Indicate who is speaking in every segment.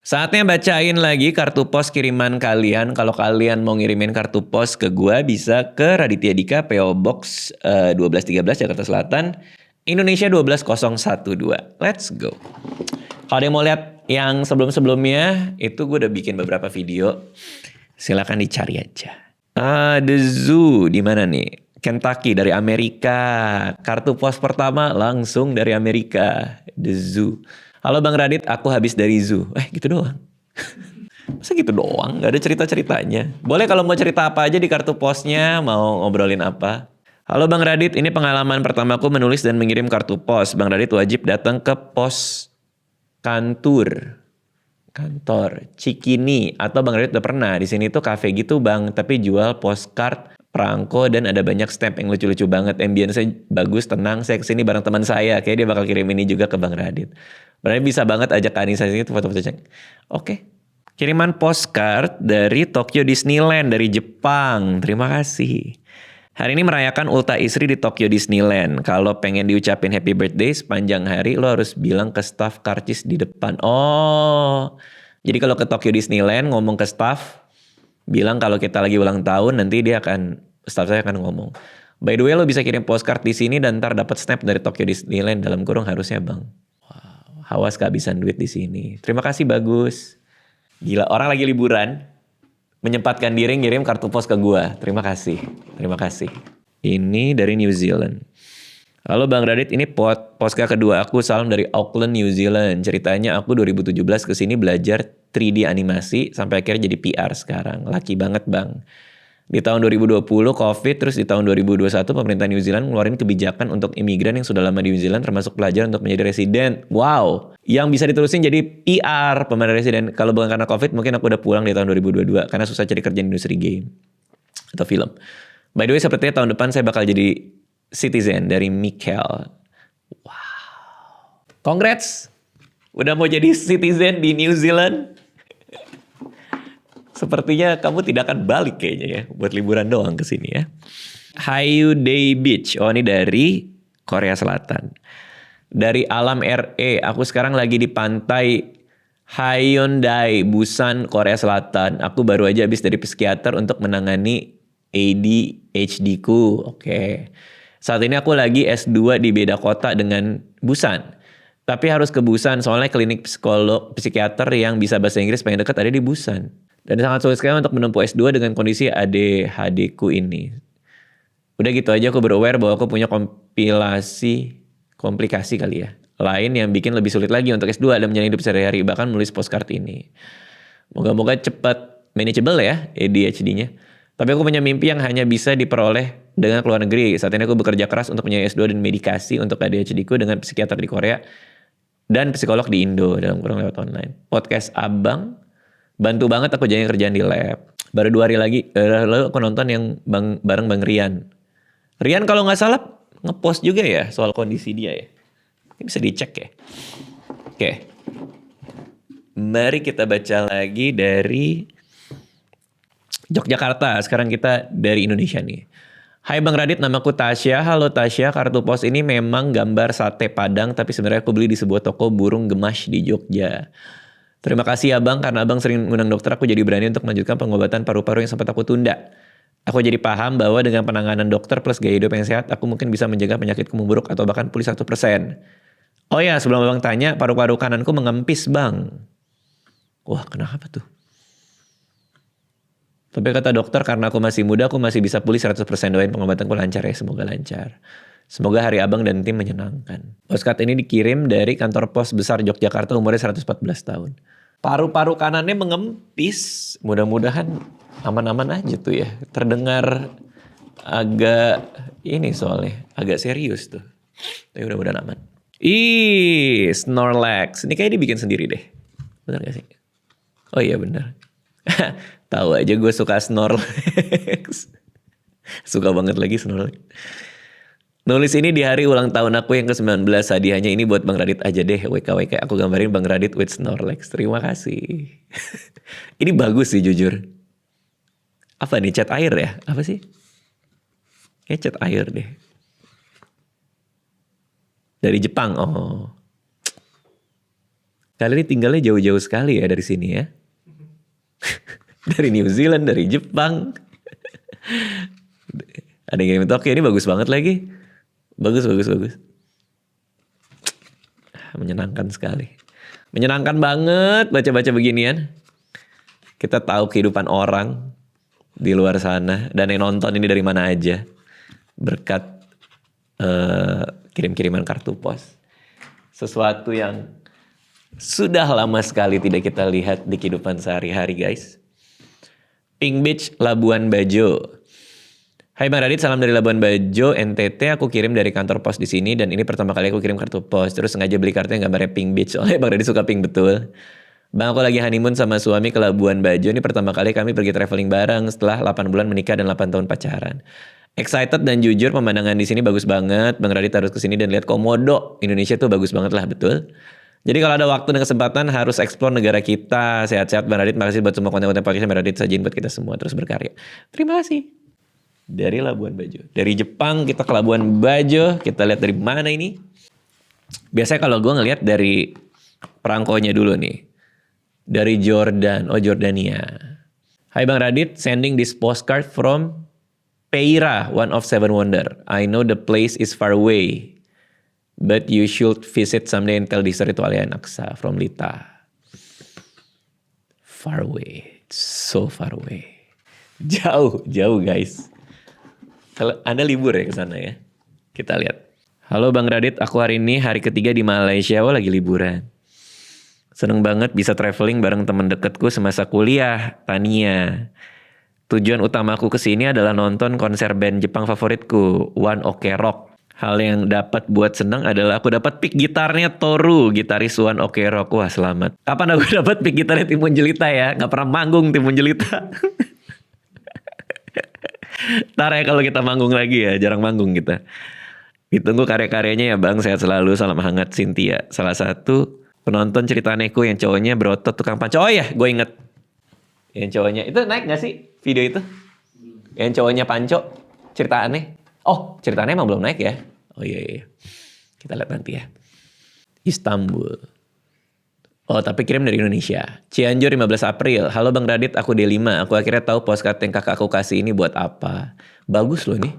Speaker 1: Saatnya bacain lagi kartu pos kiriman kalian. Kalau kalian mau ngirimin kartu pos ke gua bisa ke Raditya Dika PO Box 1213 Jakarta Selatan, Indonesia 12012. Let's go. Kalau ada yang mau lihat yang sebelum-sebelumnya, itu gue udah bikin beberapa video. Silakan dicari aja. The Zoo di mana nih? Kentucky dari Amerika. Kartu pos pertama langsung dari Amerika. The Zoo. Halo Bang Radit, aku habis dari zoo. Gitu doang. Masa gitu doang? Gak ada cerita-ceritanya. Boleh kalau mau cerita apa aja di kartu posnya, mau ngobrolin apa. Halo Bang Radit, ini pengalaman pertamaku menulis dan mengirim kartu pos. Bang Radit wajib datang ke pos kantor Cikini, atau Bang Radit udah pernah. Di sini tuh cafe gitu Bang, tapi jual postcard, perangko, dan ada banyak stamp yang lucu-lucu banget. Ambience-nya bagus, tenang. Saya kesini bareng teman saya. Kayaknya dia bakal kirim ini juga ke Bang Radit. Berarti bisa banget ajak Anissa sini foto-foto cek. Oke. Kiriman postcard dari Tokyo Disneyland dari Jepang. Terima kasih. Hari ini merayakan Ulta Isri di Tokyo Disneyland. Kalau pengen diucapin happy birthday sepanjang hari, lo harus bilang ke staff karcis di depan. Oh, jadi kalau ke Tokyo Disneyland ngomong ke staff, bilang kalau kita lagi ulang tahun, nanti staff saya akan ngomong. By the way, lo bisa kirim postcard di sini dan ntar dapat snap dari Tokyo Disneyland dalam kurung harusnya Bang. Wow, awas kehabisan duit di sini. Terima kasih, bagus. Gila, orang lagi liburan, menyempatkan diri ngirim kartu pos ke gua. Terima kasih. Ini dari New Zealand. Halo Bang Radit, ini poska kedua aku, salam dari Auckland, New Zealand. Ceritanya aku 2017 kesini belajar 3D animasi sampai akhirnya jadi PR sekarang. Laki banget Bang. Di tahun 2020 COVID, terus di tahun 2021 pemerintah New Zealand ngeluarin kebijakan untuk imigran yang sudah lama di New Zealand termasuk pelajar untuk menjadi residen. Wow, yang bisa diterusin jadi PR pemain residen. Kalau bukan karena COVID mungkin aku udah pulang di tahun 2022 karena susah cari kerja di industri game atau film. By the way, sepertinya tahun depan saya bakal jadi citizen dari Mikel. Wow, congrats, udah mau jadi citizen di New Zealand. Sepertinya kamu tidak akan balik kayaknya ya. Buat liburan doang ke sini ya. Haeundae Beach. Oh, ini dari Korea Selatan. Dari Alam RE. Aku sekarang lagi di pantai Haeundae, Busan, Korea Selatan. Aku baru aja habis dari psikiater untuk menangani ADHD ku. Oke. Saat ini aku lagi S2 di beda kota dengan Busan. Tapi harus ke Busan soalnya klinik psikiater yang bisa bahasa Inggris paling dekat ada di Busan. Dan sangat sulit sekali untuk menempuh S2 dengan kondisi ADHD ku ini. Udah gitu aja aku aware bahwa aku punya komplikasi kali ya. Lain yang bikin lebih sulit lagi untuk S2 dan menjalani hidup sehari-hari. Bahkan menulis postcard ini. Moga-moga cepat manageable ya ADHD-nya. Tapi aku punya mimpi yang hanya bisa diperoleh dengan keluar negeri. Saat ini aku bekerja keras untuk punya S2 dan medikasi untuk ADHD ku dengan psikiater di Korea. Dan psikolog di Indo dalam kurang lewat online. Podcast Abang bantu banget aku jadi kerjaan di lab. Baru 2 hari lagi lalu aku nonton yang bareng Bang Rian. Rian kalau nggak salah ngepost juga ya soal kondisi dia ya. Ini bisa dicek ya. Oke. Mari kita baca lagi dari Yogyakarta. Sekarang kita dari Indonesia nih. Hai Bang Radit, namaku Tasya. Halo Tasya, kartu pos ini memang gambar sate Padang, tapi sebenarnya aku beli di sebuah toko burung gemas di Jogja. Terima kasih ya Bang, karena Abang sering ngundang dokter, aku jadi berani untuk melanjutkan pengobatan paru-paru yang sempat aku tunda. Aku jadi paham bahwa dengan penanganan dokter plus gaya hidup yang sehat, aku mungkin bisa menjaga penyakitku memburuk atau bahkan pulih 1%. Oh ya, sebelum Abang tanya, paru-paru kananku mengempis Bang. Wah, kenapa tuh? Tapi kata dokter, karena aku masih muda, aku masih bisa pulih 100%. Doain pengobatanku lancar ya, semoga lancar. Semoga hari Abang dan tim menyenangkan. Postcard ini dikirim dari kantor pos besar Yogyakarta, umurnya 114 tahun. Paru-paru kanannya mengempis. Mudah-mudahan aman-aman aja tuh ya. Terdengar agak ini soalnya. Agak serius tuh. Tapi mudah-mudahan aman. Snorlax. Ini kayaknya dibikin sendiri deh. Benar gak sih? Oh iya benar. Tahu aja gue suka Snorlax. Suka banget lagi Snorlax. Nulis ini di hari ulang tahun aku yang ke-19. Hadiahnya ini buat Bang Radit aja deh. WKWK aku gambarin Bang Radit with Snorlax. Terima kasih. Ini bagus sih jujur. Apa nih, cat air ya? Apa sih? Kayak cat air deh. Dari Jepang. Oh. Kalian ini tinggalnya jauh-jauh sekali ya dari sini ya. Dari New Zealand, dari Jepang. Ada yang kirim, oke ini bagus banget lagi. Bagus. Menyenangkan sekali. Menyenangkan banget baca-baca beginian. Kita tahu kehidupan orang di luar sana. Dan yang nonton ini dari mana aja. Berkat kirim-kiriman kartu pos. Sesuatu yang sudah lama sekali tidak kita lihat di kehidupan sehari-hari guys. Pink Beach, Labuan Bajo. Hai Bang Radit, salam dari Labuan Bajo, NTT. Aku kirim dari kantor pos di sini dan ini pertama kali aku kirim kartu pos. Terus sengaja beli kartu yang gambarnya Pink Beach. Soalnya Bang Radit suka pink betul. Bang, aku lagi honeymoon sama suami ke Labuan Bajo. Ini pertama kali kami pergi traveling bareng setelah 8 bulan menikah dan 8 tahun pacaran. Excited dan jujur, pemandangan di sini bagus banget. Bang Radit harus kesini dan lihat Komodo. Indonesia tuh bagus banget lah, betul. Jadi kalau ada waktu dan kesempatan harus explore negara kita. Sehat-sehat Bang Radit. Makasih buat semua konten-konten podcast Bang Radit sajiin buat kita semua terus berkarya. Terima kasih. Dari Labuan Bajo. Dari Jepang kita ke Labuan Bajo. Kita lihat dari mana ini. Biasanya kalau gue ngelihat dari perangkonya dulu nih. Dari Jordan. Oh, Jordania. Hai Bang Radit, sending this postcard from Peira, one of seven wonder. I know the place is far away, but you should visit someday and tell the story to Alia Naksa from Lita. Far away. So far away. Jauh guys. Kalau Anda libur ya ke sana ya. Kita lihat. Halo Bang Radit, aku hari ini hari ketiga di Malaysia. Oh lagi liburan. Seneng banget bisa traveling bareng teman deketku semasa kuliah, Tania. Tujuan utamaku kesini adalah nonton konser band Jepang favoritku, One Ok Rock. Hal yang dapat buat seneng adalah aku dapat pick gitarnya Toru, gitaris One Ok Rock. Wah selamat. Kapan aku dapat pick gitarnya Timun Jelita ya? Gak pernah manggung Timun Jelita. Ntar ya kalau kita manggung lagi ya, jarang manggung kita. Ditunggu karya-karyanya ya Bang, sehat selalu, salam hangat Cynthia. Salah satu penonton cerita Neko yang cowoknya berotot tukang panco. Oh iya, gue inget. Yang cowoknya, itu naik gak sih video itu? Yang cowoknya panco, cerita aneh. Oh, cerita aneh emang belum naik ya? Oh iya. Kita lihat nanti ya. Istanbul. Oh tapi kirim dari Indonesia. Cianjur 15 April. Halo Bang Radit, aku D5. Aku akhirnya tahu postcard yang kakak aku kasih ini buat apa. Bagus loh nih.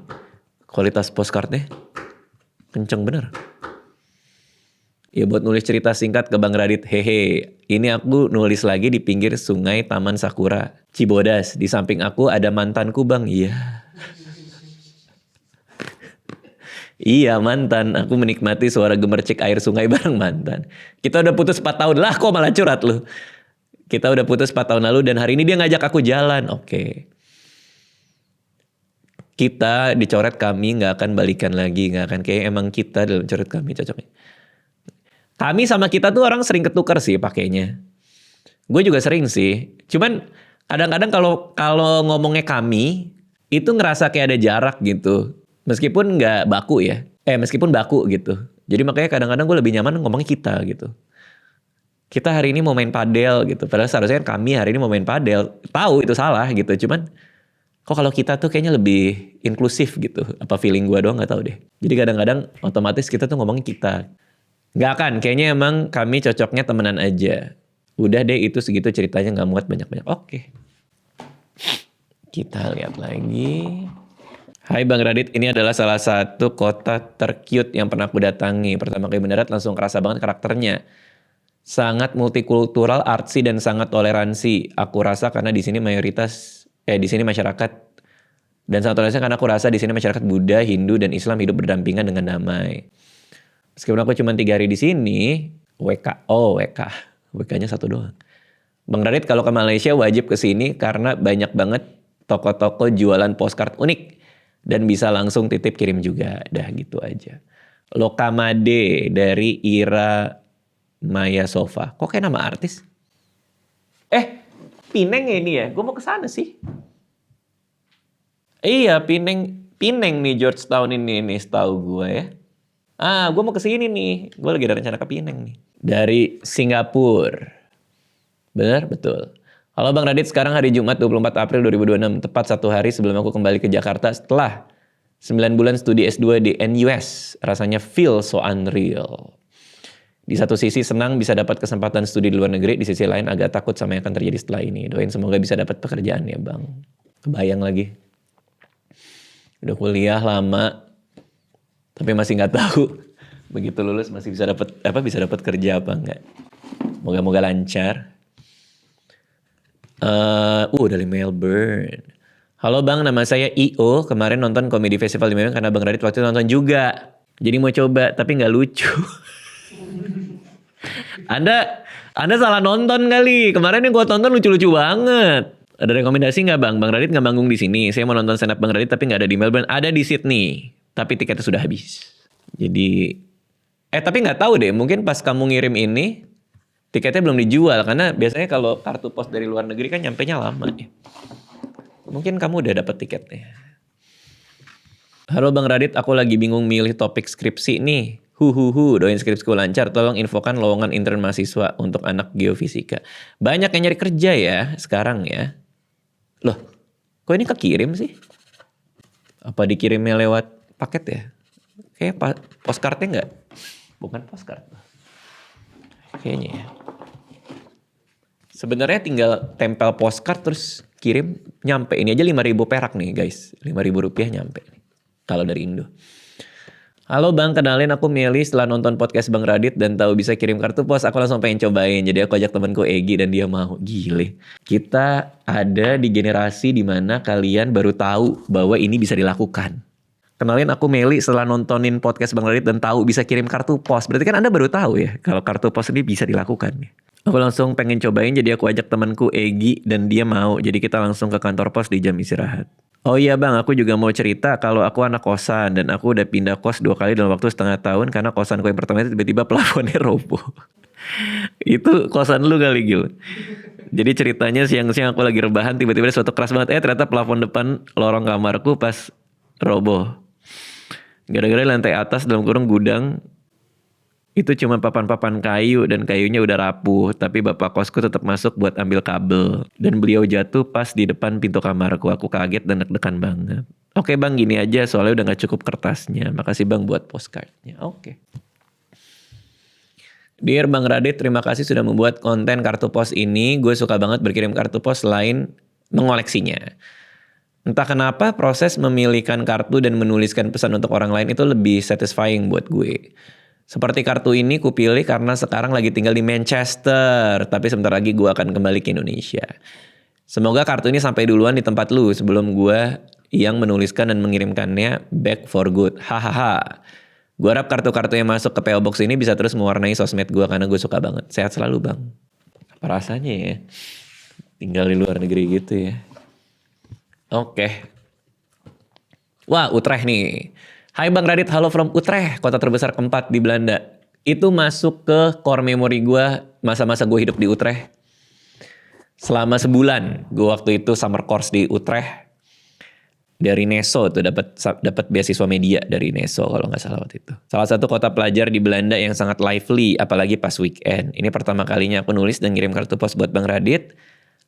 Speaker 1: Kualitas postcardnya. Kenceng bener. Ya buat nulis cerita singkat ke Bang Radit. Hehe. Ini aku nulis lagi di pinggir sungai Taman Sakura. Cibodas. Di samping aku ada mantanku Bang. Iya. Iya mantan, aku menikmati suara gemercik air sungai bareng mantan. Kita udah putus 4 tahun lah, kok malah curhat lu. Kita udah putus 4 tahun lalu dan hari ini dia ngajak aku jalan. Oke. Kita dicoret kami gak akan balikan lagi. Gak akan kayak emang kita dalam coret kami cocoknya. Kami sama kita tuh orang sering ketukar sih pakainya. Gue juga sering sih. Cuman kadang-kadang kalau ngomongnya kami, itu ngerasa kayak ada jarak gitu. Meskipun nggak baku ya. Meskipun baku gitu. Jadi makanya kadang-kadang gue lebih nyaman ngomongnya kita gitu. Kita hari ini mau main padel gitu. Padahal seharusnya kan kami hari ini mau main padel. Tahu itu salah gitu. Cuman kok kalau kita tuh kayaknya lebih inklusif gitu. Apa feeling gue doang gak tahu deh. Jadi kadang-kadang otomatis kita tuh ngomongin kita. Gak akan. Kayaknya emang kami cocoknya temenan aja. Udah deh itu segitu ceritanya gak muat banyak-banyak. Oke. Kita lihat lagi. Hai Bang Radit, ini adalah salah satu kota tercute yang pernah aku datangi. Pertama kali mendarat langsung kerasa banget karakternya. Sangat multikultural, artsy dan sangat toleransi. Aku rasa karena di sini di sini masyarakat dan sangat toleransi karena aku rasa di sini masyarakat Buddha, Hindu dan Islam hidup berdampingan dengan damai. Meskipun aku cuma 3 hari di sini, WK-nya 1 doang. Bang Radit kalau ke Malaysia wajib ke sini karena banyak banget toko-toko jualan postcard unik. Dan bisa langsung titip kirim juga. Dah gitu aja. Lokamade dari Ira Maya Sofa. Kok kayak nama artis? Pineng ya ini ya? Gue mau ke sana sih. Iya, Pineng nih Georgetown ini setahu gue ya. Gue mau ke sini nih. Gue lagi ada rencana ke Pineng nih. Dari Singapura. Benar? Betul. Halo Bang Radit, sekarang hari Jumat 24 April 2026, tepat 1 hari sebelum aku kembali ke Jakarta setelah 9 bulan studi S2 di NUS. Rasanya feel so unreal. Di satu sisi senang bisa dapat kesempatan studi di luar negeri, di sisi lain agak takut sama yang akan terjadi setelah ini. Doain semoga bisa dapat pekerjaan ya bang. Kebayang lagi. Udah kuliah lama, tapi masih nggak tahu begitu lulus masih bisa dapat kerja apa enggak. Moga-moga lancar. Dari Melbourne. Halo bang, nama saya IO. Kemarin nonton komedi festival di Melbourne karena bang Radit waktu itu nonton juga. Jadi mau coba, tapi nggak lucu. Anda salah nonton kali. Kemarin yang gue tonton lucu-lucu banget. Ada rekomendasi nggak bang? Bang Radit nggak manggung di sini. Saya mau nonton stand up bang Radit tapi nggak ada di Melbourne. Ada di Sydney, tapi tiketnya sudah habis. Jadi, tapi nggak tahu deh. Mungkin pas kamu ngirim ini, tiketnya belum dijual. Karena biasanya kalau kartu pos dari luar negeri kan nyampenya lama ya. Mungkin kamu udah dapet tiketnya. Halo bang Radit, aku lagi bingung milih topik skripsi nih. Doain skripsiku lancar. Tolong infokan lowongan intern mahasiswa untuk anak geofisika. Banyak yang nyari kerja ya sekarang ya. Loh, kok ini kekirim sih? Apa dikirimnya lewat paket ya? Kayak postcardnya nggak? Bukan postcard. Kayaknya ya. Sebenarnya tinggal tempel postcard terus kirim nyampe. Ini aja 5.000 perak nih guys. 5.000 rupiah nyampe nih. Kalau dari Indo. Halo bang, kenalin aku Meli. Setelah nonton podcast bang Radit dan tahu bisa kirim kartu pos, aku langsung pengen cobain. Jadi aku ajak temanku Egi dan dia mau. Gile. Kita ada di generasi dimana kalian baru tahu bahwa ini bisa dilakukan. Kenalin aku Meli, setelah nontonin podcast bang Radit dan tahu bisa kirim kartu pos. Berarti kan Anda baru tahu ya kalau kartu pos ini bisa dilakukan. Aku langsung pengen cobain, jadi aku ajak temanku Egi dan dia mau. Jadi kita langsung ke kantor pos di jam istirahat. Oh iya bang, aku juga mau cerita kalau aku anak kosan dan aku udah pindah kos 2 kali dalam waktu setengah tahun karena kosanku yang pertama itu tiba-tiba plafonnya roboh. Itu kosan lu kali Gil. Jadi ceritanya siang-siang aku lagi rebahan tiba-tiba ada suatu keras banget. Ternyata plafon depan lorong kamarku pas roboh. Gara-gara lantai atas dalam kurung gudang itu cuma papan-papan kayu dan kayunya udah rapuh. Tapi bapak kosku tetap masuk buat ambil kabel. Dan beliau jatuh pas di depan pintu kamarku. Aku kaget dan deg-degan banget. Oke bang, gini aja soalnya udah gak cukup kertasnya. Makasih bang buat postcardnya. Oke. Dear Bang Radit, terima kasih sudah membuat konten kartu pos ini. Gue suka banget berkirim kartu pos selain mengoleksinya. Entah kenapa proses memilihkan kartu dan menuliskan pesan untuk orang lain itu lebih satisfying buat gue. Seperti kartu ini kupilih karena sekarang lagi tinggal di Manchester. Tapi sebentar lagi gue akan kembali ke Indonesia. Semoga kartu ini sampai duluan di tempat lu sebelum gue yang menuliskan dan mengirimkannya back for good. Hahaha. Gue harap kartu-kartu yang masuk ke PO Box ini bisa terus mewarnai sosmed gue karena gue suka banget. Sehat selalu bang. Apa rasanya ya? Tinggal di luar negeri gitu ya. Oke. Wah, Utrecht nih. Hai Bang Radit, halo from Utrecht, kota terbesar keempat di Belanda. Itu masuk ke core memory gue masa-masa gue hidup di Utrecht. Selama sebulan, gue waktu itu summer course di Utrecht. Dari NESO tuh dapat beasiswa media dari NESO kalau nggak salah waktu itu. Salah satu kota pelajar di Belanda yang sangat lively, apalagi pas weekend. Ini pertama kalinya aku nulis dan ngirim kartu pos buat Bang Radit.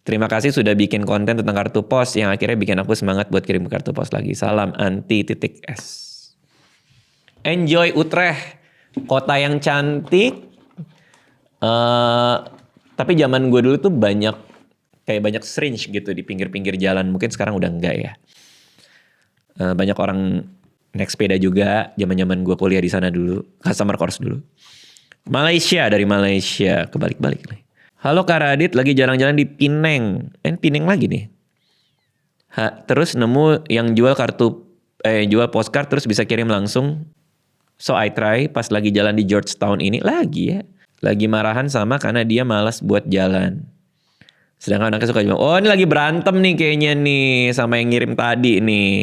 Speaker 1: Terima kasih sudah bikin konten tentang kartu pos yang akhirnya bikin aku semangat buat kirim kartu pos lagi. Salam anti.s. Enjoy Utrecht, kota yang cantik. Tapi zaman gue dulu tuh banyak strange gitu di pinggir-pinggir jalan. Mungkin sekarang udah enggak ya. Banyak orang naik sepeda juga. Zaman-zaman gue kuliah di sana dulu, summer course dulu. Dari Malaysia kebalik-balik nih. Halo Kak Radit, lagi jalan-jalan di Pineng. Pineng lagi nih. Terus nemu yang jual jual postcard terus bisa kirim langsung. So I try pas lagi jalan di Georgetown ini lagi ya. Lagi marahan sama karena dia malas buat jalan. Sedangkan anaknya suka bilang, oh ini lagi berantem nih kayaknya nih sama yang ngirim tadi nih.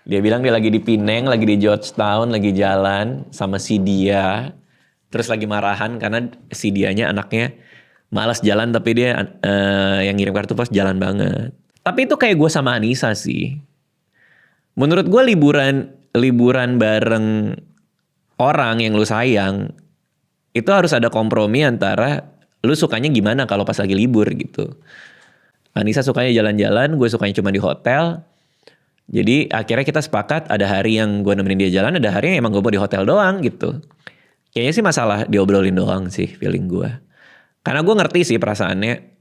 Speaker 1: Dia bilang dia lagi di Pineng, lagi di Georgetown, lagi jalan sama si dia. Terus lagi marahan karena si dianya anaknya malas jalan tapi dia yang ngirim kartu pos jalan banget. Tapi itu kayak gue sama Anissa sih. Menurut gue liburan bareng orang yang lu sayang itu harus ada kompromi antara lu sukanya gimana kalau pas lagi libur gitu. Anissa sukanya jalan-jalan, gue sukanya cuma di hotel. Jadi akhirnya kita sepakat ada hari yang gue nemenin dia jalan, ada hari yang emang gue mau di hotel doang gitu. Kayaknya sih masalah diobrolin doang sih feeling gue. Karena gue ngerti sih perasaannya.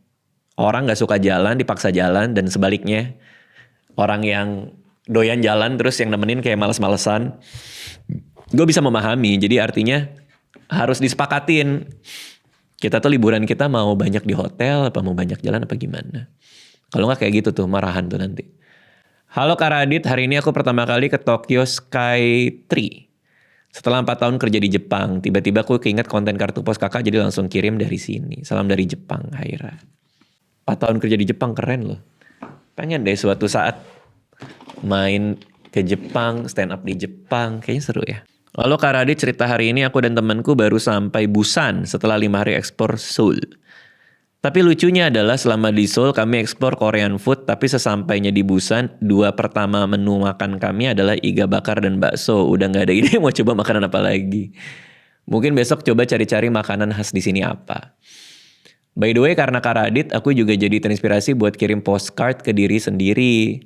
Speaker 1: Orang gak suka jalan, dipaksa jalan. Dan sebaliknya. Orang yang doyan jalan terus yang nemenin kayak males-malesan. Gue bisa memahami. Jadi artinya harus disepakatin. Kita tuh liburan kita mau banyak di hotel. Apa mau banyak jalan apa gimana. Kalau gak kayak gitu tuh marahan tuh nanti. Halo Kak Radit, hari ini aku pertama kali ke Tokyo Sky Tree. Setelah 4 tahun kerja di Jepang, tiba-tiba aku keinget konten kartu pos kakak jadi langsung kirim dari sini. Salam dari Jepang, Haira. 4 tahun kerja di Jepang keren loh. Pengen deh suatu saat main ke Jepang, stand up di Jepang. Kayaknya seru ya. Lalu Kak Radit cerita hari ini aku dan temanku baru sampai Busan setelah 5 hari ekspor Seoul. Tapi lucunya adalah selama di Seoul kami ekspor Korean food, tapi sesampainya di Busan, 2 pertama menu makan kami adalah iga bakar dan bakso. Udah gak ada ide mau coba makanan apa lagi. Mungkin besok coba cari-cari makanan khas di sini apa. By the way, karena Kak Radit, aku juga jadi terinspirasi buat kirim postcard ke diri sendiri.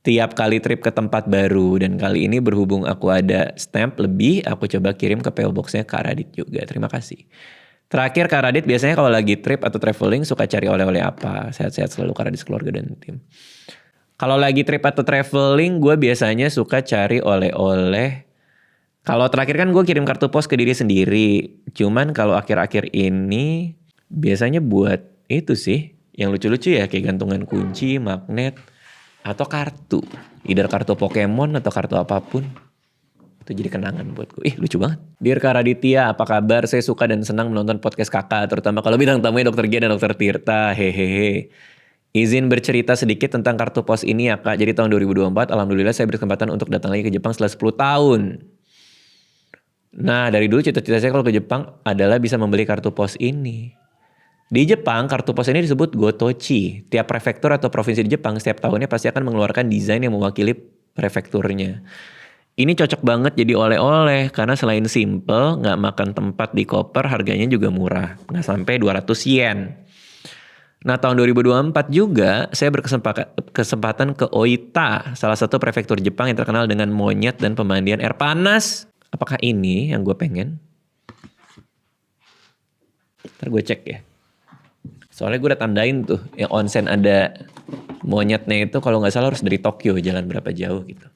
Speaker 1: Tiap kali trip ke tempat baru, dan kali ini berhubung aku ada stamp lebih, aku coba kirim ke PO Box-nya Kak Radit juga. Terima kasih. Terakhir Kak Radit biasanya kalau lagi trip atau traveling suka cari oleh-oleh apa? Sehat-sehat selalu Kak Radit, keluarga dan tim. Kalau lagi trip atau traveling gue biasanya suka cari oleh-oleh. Kalau terakhir kan gue kirim kartu pos ke diri sendiri. Cuman kalau akhir-akhir ini biasanya buat itu sih. Yang lucu-lucu ya kayak gantungan kunci, magnet, atau kartu. Either kartu Pokemon atau kartu apapun. Itu jadi kenangan buatku. Lucu banget. Dear Kak Raditya, apa kabar? Saya suka dan senang menonton podcast kakak. Terutama kalau bintang tamunya Dr. Gia dan Dr. Tirta. Hehehe. Izin bercerita sedikit tentang kartu pos ini ya Kak. Jadi tahun 2024, alhamdulillah saya berkesempatan untuk datang lagi ke Jepang setelah 10 tahun. Nah dari dulu cita-cita saya kalau ke Jepang adalah bisa membeli kartu pos ini. Di Jepang, kartu pos ini disebut Gotochi. Tiap prefektur atau provinsi di Jepang setiap tahunnya pasti akan mengeluarkan desain yang mewakili prefekturnya. Ini cocok banget jadi oleh-oleh karena selain simple, nggak makan tempat di koper, harganya juga murah, nggak sampai 200 yen. Nah tahun 2024 juga saya berkesempatan ke Oita, salah satu prefektur Jepang yang terkenal dengan monyet dan pemandian air panas. Apakah ini yang gue pengen? Ntar gue cek ya. Soalnya gue udah tandain tuh yang onsen ada monyetnya itu kalau nggak salah harus dari Tokyo, jalan berapa jauh gitu.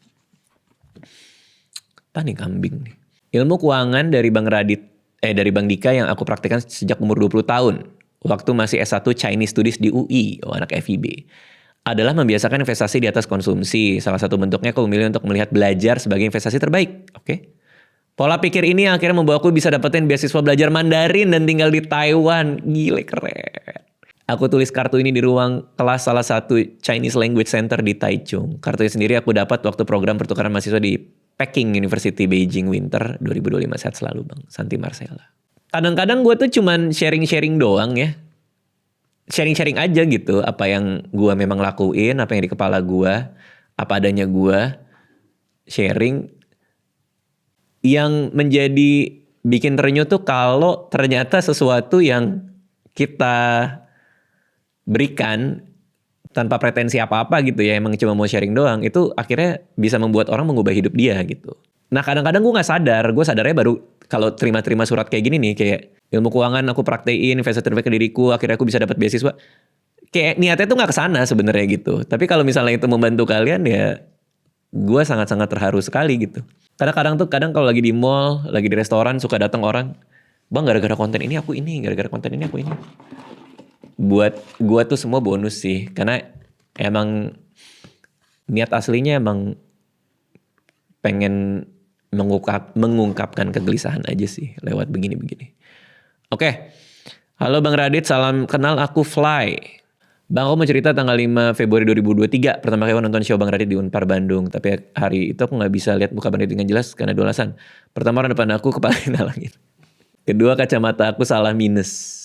Speaker 1: Apa nih kambing nih. Ilmu keuangan dari Bang Dika yang aku praktikkan sejak umur 20 tahun. Waktu masih S1 Chinese Studies di UI, anak FIB. Adalah membiasakan investasi di atas konsumsi. Salah satu bentuknya aku memilih untuk melihat belajar sebagai investasi terbaik. Oke. Pola pikir ini akhirnya membawa aku bisa dapetin beasiswa belajar Mandarin dan tinggal di Taiwan. Gile keren. Aku tulis kartu ini di ruang kelas salah satu Chinese Language Center di Taichung. Kartunya sendiri aku dapat waktu program pertukaran mahasiswa di Peking University Beijing Winter 2025. Sehat selalu Bang Santi Marcella. Kadang-kadang gue tuh cuman sharing-sharing doang ya. Sharing-sharing aja gitu. Apa yang gue memang lakuin. Apa yang di kepala gue. Apa adanya gue. Sharing. Yang menjadi bikin terenyuh tuh kalau ternyata sesuatu yang kita berikan tanpa pretensi apa-apa gitu ya, emang cuma mau sharing doang, itu akhirnya bisa membuat orang mengubah hidup dia gitu. Nah kadang-kadang gue gak sadar, gue sadarnya baru kalau terima-terima surat kayak gini nih, kayak ilmu keuangan aku praktein, investasi terbaik ke diriku, akhirnya aku bisa dapat beasiswa. Kayak niatnya tuh gak kesana sebenarnya gitu. Tapi kalau misalnya itu membantu kalian ya, gue sangat-sangat terharu sekali gitu. Kadang-kadang kalau lagi di mall, lagi di restoran suka datang orang, Bang gara-gara konten ini aku ini, gara-gara konten ini aku ini. Buat gue tuh semua bonus sih. Karena emang niat aslinya emang pengen mengungkapkan kegelisahan aja sih lewat begini-begini. Oke. Halo Bang Radit, salam kenal, aku Fly. Bang, aku mau cerita tanggal 5 Februari 2023. Pertama kali aku nonton show Bang Radit di Unpar Bandung. Tapi hari itu aku gak bisa lihat muka Bang Radit dengan jelas karena 2 alasan. Pertama, orang depan aku kepala nalangin. Kedua, kacamata aku salah minus.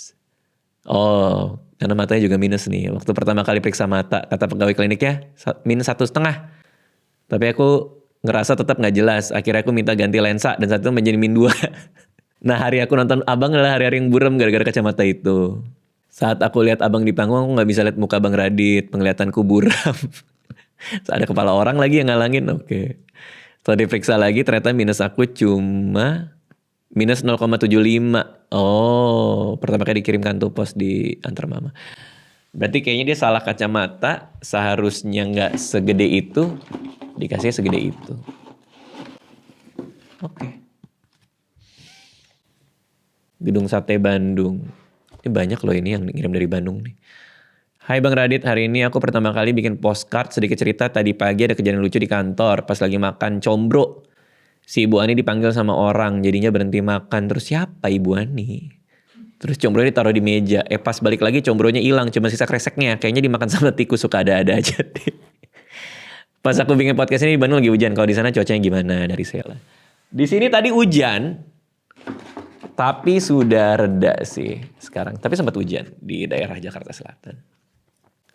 Speaker 1: Oh, karena matanya juga minus nih. Waktu pertama kali periksa mata, kata pegawai kliniknya minus 1,5. Tapi aku ngerasa tetap gak jelas. Akhirnya aku minta ganti lensa dan saat itu menjadi -2. Nah hari aku nonton Abang adalah hari-hari yang buram gara-gara kacamata itu. Saat aku lihat Abang di panggung, aku gak bisa lihat muka Bang Radit. Penglihatanku buram. Ada kepala orang lagi yang ngalangin. Oke. Setelah diperiksa lagi ternyata minus aku cuma Minus 0,75. Oh, pertama kali dikirimkan tuh pos di antar mama. Berarti kayaknya dia salah kacamata. Seharusnya nggak segede itu, dikasih segede itu. Oke. Gedung Sate Bandung. Ini banyak loh ini yang ngirim dari Bandung nih. Hai Bang Radit, hari ini aku pertama kali bikin postcard. Sedikit cerita, tadi pagi ada kejadian lucu di kantor. Pas lagi makan combro, si Ibu Ani dipanggil sama orang, jadinya berhenti makan. Terus siapa Ibu Ani? Terus combronya ditaruh di meja. Pas balik lagi combronya hilang, cuma sisa kreseknya. Kayaknya dimakan sama tikus, suka ada-ada aja. Pas aku bikin podcast ini di Bandung lagi hujan. Kalau di sana cuacanya gimana dari Sela? Di sini tadi hujan, tapi sudah reda sih sekarang. Tapi sempat hujan di daerah Jakarta Selatan.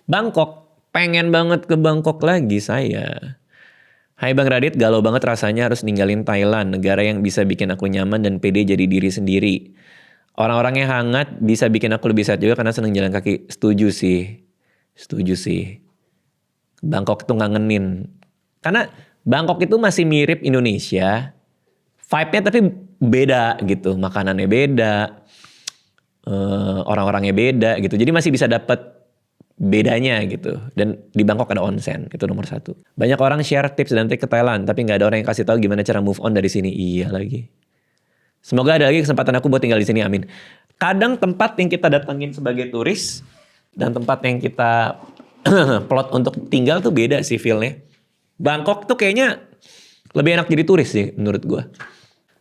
Speaker 1: Bangkok, pengen banget ke Bangkok lagi saya. Hai Bang Radit, galau banget rasanya harus ninggalin Thailand, negara yang bisa bikin aku nyaman dan pede jadi diri sendiri. Orang-orangnya hangat, bisa bikin aku lebih sehat juga karena seneng jalan kaki. Setuju sih. Bangkok tuh ngangenin. Karena Bangkok itu masih mirip Indonesia, vibe-nya tapi beda gitu. Makanannya beda, orang-orangnya beda gitu. Jadi masih bisa dapat bedanya gitu. Dan di Bangkok ada onsen, itu nomor 1. Banyak orang share tips dan trik ke Thailand, tapi gak ada orang yang kasih tahu gimana cara move on dari sini. Iya lagi. Semoga ada lagi kesempatan aku buat tinggal di sini, amin. Kadang tempat yang kita datangin sebagai turis dan tempat yang kita plot untuk tinggal tuh beda sih feel-nya. Bangkok tuh kayaknya lebih enak jadi turis sih menurut gue.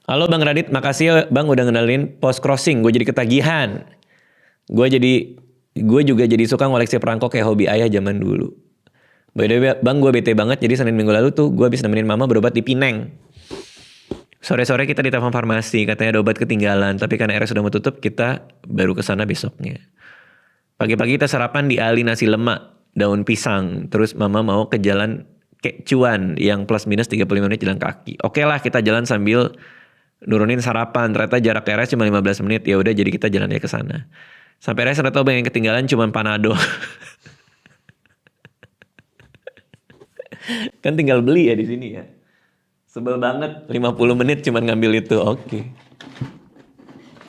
Speaker 1: Halo Bang Radit, makasih ya Bang udah ngenalin post crossing. Gue jadi ketagihan. Gue juga jadi suka ngoleksi perangko kayak hobi ayah zaman dulu. By the way Bang, gue bete banget. Jadi Senin minggu lalu tuh gue habis nemenin mama berobat di Pineng. Sore-sore kita di telepon farmasi, katanya ada obat ketinggalan. Tapi karena RS sudah mau tutup, kita baru kesana besoknya. Pagi-pagi kita sarapan di Ali nasi lemak, daun pisang. Terus mama mau ke jalan Kek Cuan yang plus minus 35 menit jalan kaki. Oke lah, kita jalan sambil nurunin sarapan. Ternyata jarak RS cuma 15 menit. Ya udah, jadi kita jalannya ke sana. Sampai RS ada tau Bang yang ketinggalan cuma panado. Kan tinggal beli ya di sini ya. Sebel banget 50 menit cuma ngambil itu. Oke.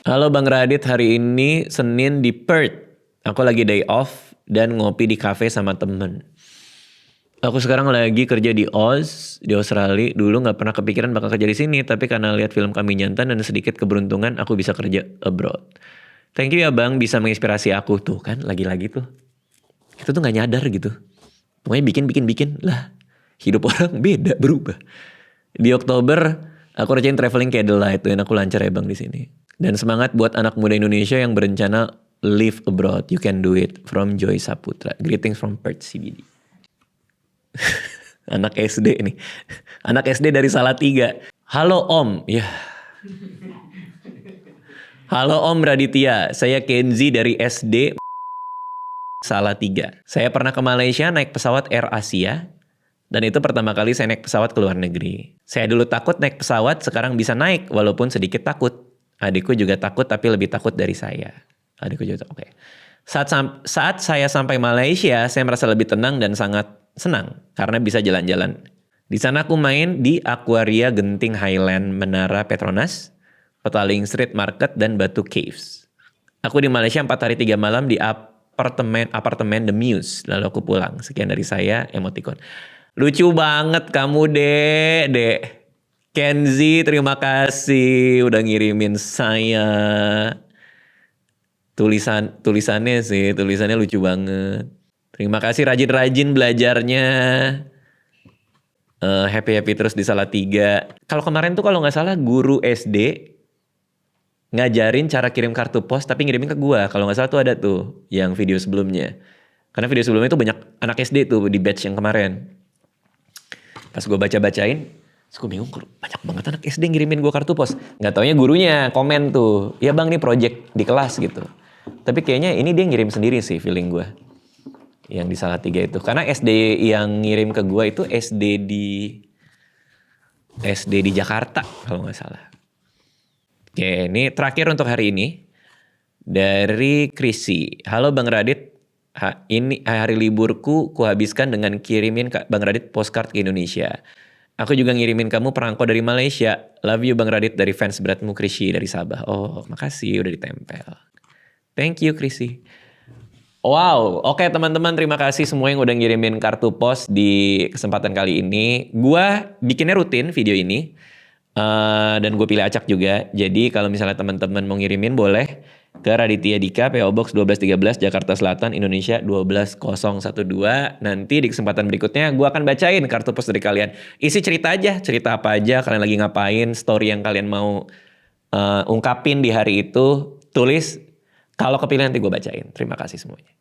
Speaker 1: Halo Bang Radit, hari ini Senin di Perth. Aku lagi day off dan ngopi di cafe sama temen. Aku sekarang lagi kerja di Oz, di Australia. Dulu gak pernah kepikiran bakal kerja di sini, tapi karena lihat film Kami Jantan dan sedikit keberuntungan aku bisa kerja abroad. Thank you ya Bang, bisa menginspirasi aku. Tuh kan, lagi-lagi tuh. Kita tuh gak nyadar gitu. Pokoknya bikin lah. Hidup orang beda, berubah. Di Oktober aku rencanain traveling kayak The Light, dan aku lancar ya Bang di sini. Dan semangat buat anak muda Indonesia yang berencana live abroad. You can do it. From Joy Saputra. Greetings from Perth CBD. Anak SD nih. Anak SD dari Salatiga. Halo Om. Ya. Halo Om Raditya. Saya Kenzi dari SD Salatiga. Saya pernah ke Malaysia naik pesawat Air Asia. Dan itu pertama kali saya naik pesawat ke luar negeri. Saya dulu takut naik pesawat, sekarang bisa naik walaupun sedikit takut. Adikku juga takut tapi lebih takut dari saya. Adikku juga takut. Oke. Saat saya sampai Malaysia, saya merasa lebih tenang dan sangat senang karena bisa jalan-jalan. Di sana aku main di Aquaria Genting Highland, Menara Petronas, Petaling Street Market, dan Batu Caves. Aku di Malaysia 4 hari 3 malam di apartemen The Muse. Lalu aku pulang. Sekian dari saya, emoticon. Lucu banget kamu dek. Kenzi, terima kasih udah ngirimin saya. Tulisannya lucu banget. Terima kasih, rajin-rajin belajarnya. Happy terus di Salatiga. Kalau kemarin tuh kalau nggak salah guru SD ngajarin cara kirim kartu pos tapi ngirimin ke gua. Kalau nggak salah tuh ada tuh yang video sebelumnya. Karena video sebelumnya tuh banyak anak SD tuh di batch yang kemarin. Pas gue baca-bacain, terus gue bingung, banyak banget anak SD ngirimin gue kartu pos. Gak taunya gurunya komen tuh, ya Bang, nih project di kelas gitu. Tapi kayaknya ini dia ngirim sendiri sih feeling gue. Yang di Salatiga itu. Karena SD yang ngirim ke gue itu SD di Jakarta kalau gak salah. Oke, ini terakhir untuk hari ini. Dari Krisi. Halo Bang Radit. Ini hari liburku kuhabiskan dengan kirimin Bang Radit postcard ke Indonesia. Aku juga ngirimin kamu perangko dari Malaysia. Love you Bang Radit dari fans beratmu Krisy dari Sabah. Oh, makasih udah ditempel. Thank you Krisy. Wow, oke teman-teman, terima kasih semua yang udah ngirimin kartu pos di kesempatan kali ini. Gua bikinnya rutin video ini. Dan gue pilih acak juga. Jadi kalau misalnya teman-teman mau ngirimin boleh ke Raditya Dika PO Box 1213 Jakarta Selatan Indonesia 12012. Nanti di kesempatan berikutnya gue akan bacain kartu pos dari kalian. Isi cerita aja, cerita apa aja kalian lagi ngapain, story yang kalian mau ungkapin di hari itu, tulis. Kalau kepilih nanti gue bacain. Terima kasih semuanya.